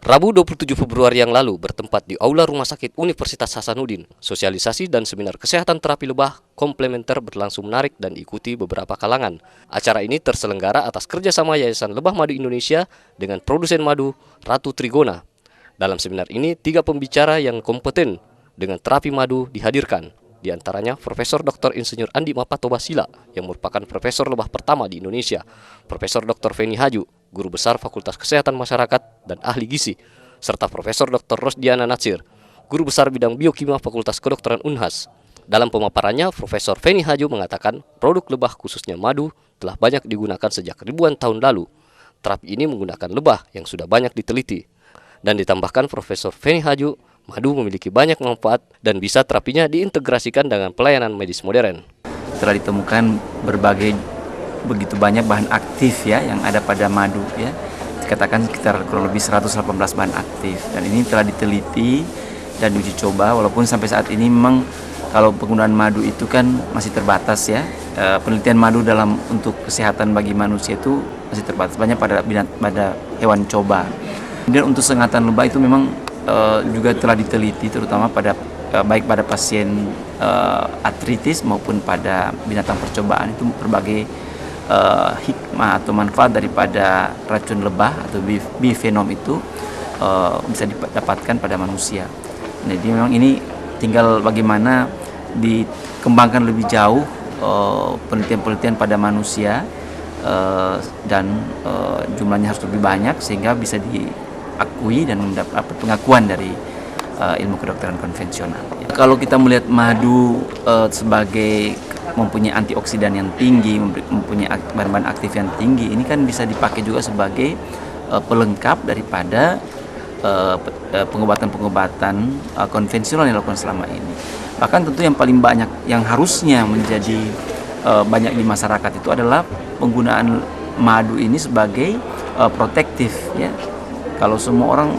Rabu 27 Februari yang lalu bertempat di Aula Rumah Sakit Universitas Hasanuddin, sosialisasi dan seminar kesehatan terapi lebah komplementer berlangsung menarik dan diikuti beberapa kalangan. Acara ini terselenggara atas kerjasama Yayasan Lebah Madu Indonesia dengan produsen madu Ratu Trigona. Dalam seminar ini, 3 pembicara yang kompeten dengan terapi madu dihadirkan. Di antaranya Profesor Dr. Insinyur Andi Mapatoba Sila yang merupakan profesor lebah pertama di Indonesia, Profesor Dr. Feni Haju, guru besar Fakultas Kesehatan Masyarakat dan ahli gizi, serta Profesor Dr. Rosdiana Natsir, guru besar bidang biokimia Fakultas Kedokteran Unhas. Dalam pemaparannya, Profesor Feni Haju mengatakan produk lebah khususnya madu telah banyak digunakan sejak ribuan tahun lalu. Terapi ini menggunakan lebah yang sudah banyak diteliti. Dan ditambahkan Profesor Feni Haju, madu memiliki banyak manfaat dan bisa terapinya diintegrasikan dengan pelayanan medis modern. Telah ditemukan begitu banyak bahan aktif ya yang ada pada madu ya. Dikatakan sekitar kurang lebih 118 bahan aktif, dan ini telah diteliti dan diuji coba, walaupun sampai saat ini memang kalau penggunaan madu itu kan masih terbatas ya. Penelitian madu untuk kesehatan bagi manusia itu masih terbatas, banyak pada hewan coba. Kemudian untuk sengatan lebah itu memang juga telah diteliti terutama baik pada pasien artritis maupun pada binatang percobaan. Itu berbagai hikmah atau manfaat daripada racun lebah atau bifenom itu bisa didapatkan pada manusia. Jadi memang ini tinggal bagaimana dikembangkan lebih jauh penelitian-penelitian pada manusia, dan jumlahnya harus lebih banyak sehingga bisa diakui dan mendapat pengakuan dari ilmu kedokteran konvensional. Kalau kita melihat madu sebagai mempunyai antioksidan yang tinggi, mempunyai bahan-bahan aktif yang tinggi, ini kan bisa dipakai juga sebagai pelengkap daripada pengobatan-pengobatan konvensional yang dilakukan selama ini. Bahkan tentu yang paling banyak, yang harusnya menjadi banyak di masyarakat itu adalah penggunaan madu ini sebagai protektif ya. Kalau semua orang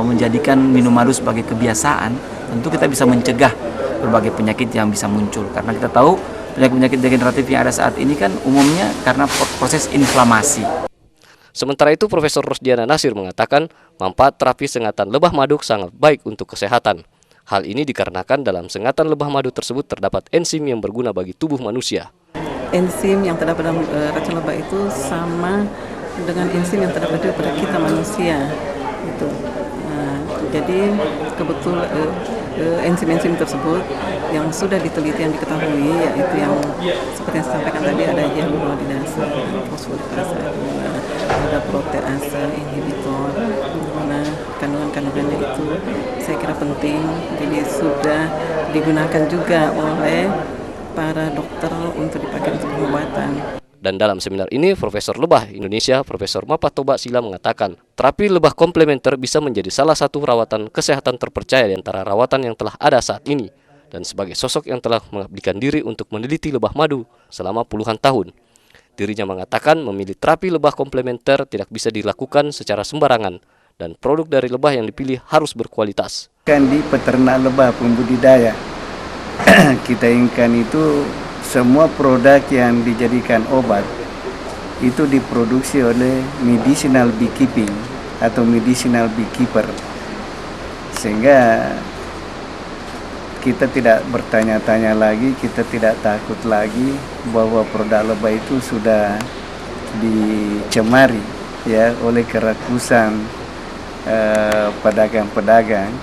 menjadikan minum madu sebagai kebiasaan, tentu kita bisa mencegah berbagai penyakit yang bisa muncul. Karena kita tahu penyakit-penyakit degeneratif yang ada saat ini kan umumnya karena proses inflamasi. Sementara itu, Profesor Rosdiana Natsir mengatakan manfaat terapi sengatan lebah madu sangat baik untuk kesehatan. Hal ini dikarenakan dalam sengatan lebah madu tersebut terdapat enzim yang berguna bagi tubuh manusia. Enzim yang terdapat dalam racun lebah itu sama dengan enzim yang terdapat pada kita manusia. Itu. Jadi kebetulan enzim-enzim tersebut yang sudah diteliti, yang diketahui, yaitu yang seperti yang saya sampaikan tadi, ada hyaluronidase, fosforilase, ada protease inhibitor. Nah, kandungan-kandungannya itu saya kira penting, jadi sudah digunakan juga oleh para dokter untuk dipakai untuk pengobatan. Dan dalam seminar ini, Profesor Lebah Indonesia, Profesor Mapatoba Sila mengatakan, terapi lebah komplementer bisa menjadi salah satu rawatan kesehatan terpercaya di antara rawatan yang telah ada saat ini, dan sebagai sosok yang telah mengabdikan diri untuk meneliti lebah madu selama puluhan tahun. Dirinya mengatakan memilih terapi lebah komplementer tidak bisa dilakukan secara sembarangan, dan produk dari lebah yang dipilih harus berkualitas. Kan di peternak lebah pembudidaya, kita inginkan itu semua produk yang dijadikan obat itu diproduksi oleh medicinal beekeeping atau medicinal beekeeper, sehingga kita tidak bertanya-tanya lagi, kita tidak takut lagi bahwa produk lebah itu sudah dicemari ya oleh kerakusan pedagang-pedagang.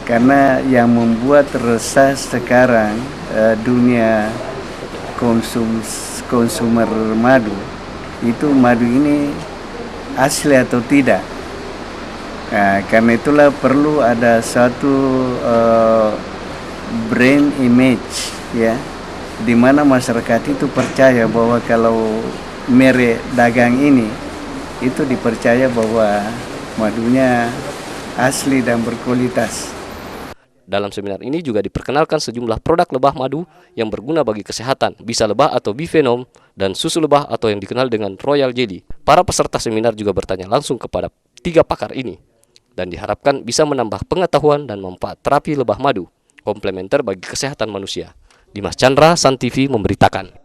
Karena yang membuat resah sekarang dunia konsumer madu itu madu ini asli atau tidak. Nah, karena itulah perlu ada satu brand image ya, di mana masyarakat itu percaya bahwa kalau merek dagang ini itu dipercaya bahwa madunya asli dan berkualitas. Dalam seminar ini juga diperkenalkan sejumlah produk lebah madu yang berguna bagi kesehatan, bisa lebah atau bifenom, dan susu lebah atau yang dikenal dengan royal jelly. Para peserta seminar juga bertanya langsung kepada 3 pakar ini, dan diharapkan bisa menambah pengetahuan dan manfaat terapi lebah madu komplementer bagi kesehatan manusia. Dimas Chandra, Sun TV memberitakan.